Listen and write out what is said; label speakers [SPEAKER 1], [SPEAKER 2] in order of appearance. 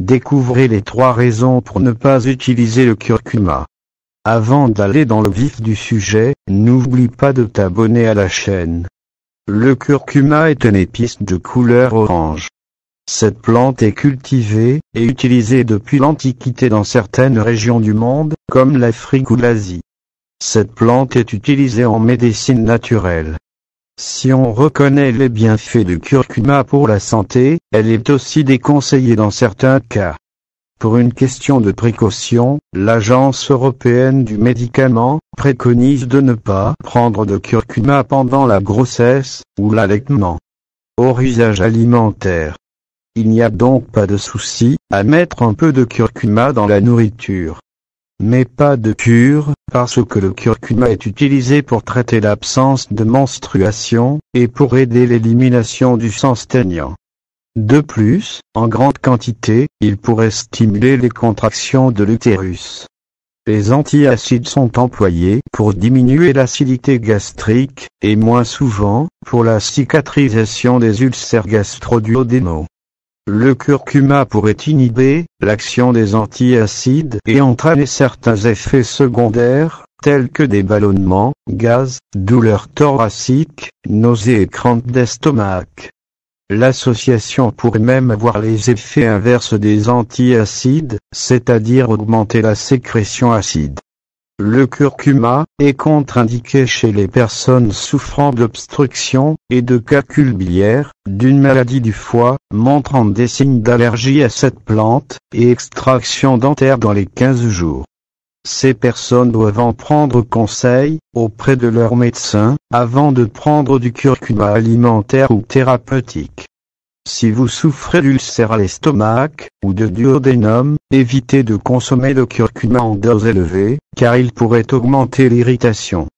[SPEAKER 1] découvrez les 3 raisons pour ne pas utiliser le curcuma. Avant d'aller dans le vif du sujet, n'oublie pas de t'abonner à la chaîne. Le curcuma est une épice de couleur orange. Cette plante est cultivée et utilisée depuis l'Antiquité dans certaines régions du monde, comme l'Afrique ou l'Asie. Cette plante est utilisée en médecine naturelle. Si on reconnaît les bienfaits du curcuma pour la santé, elle est aussi déconseillée dans certains cas. Pour une question de précaution, l'Agence européenne du médicament préconise de ne pas prendre de curcuma pendant la grossesse ou l'allaitement. Hors usage alimentaire. Il n'y a donc pas de souci à mettre un peu de curcuma dans la nourriture. Mais pas de cure, parce que le curcuma est utilisé pour traiter l'absence de menstruation, et pour aider l'élimination du sang stagnant. De plus, en grande quantité, il pourrait stimuler les contractions de l'utérus. Les antiacides sont employés pour diminuer l'acidité gastrique, et moins souvent, pour la cicatrisation des ulcères gastro-duodénaux. Le curcuma pourrait inhiber l'action des antiacides et entraîner certains effets secondaires, tels que des ballonnements, gaz, douleurs thoraciques, nausées et crampes d'estomac. L'association pourrait même avoir les effets inverses des antiacides, c'est-à-dire augmenter la sécrétion acide. Le curcuma est contre-indiqué chez les personnes souffrant d'obstruction et de calcul biliaire, d'une maladie du foie, montrant des signes d'allergie à cette plante, et extraction dentaire dans les 15 jours. Ces personnes doivent en prendre conseil auprès de leur médecin, avant de prendre du curcuma alimentaire ou thérapeutique. Si vous souffrez d'ulcère à l'estomac, ou de duodénum, évitez de consommer de curcuma en dose élevée, car il pourrait augmenter l'irritation.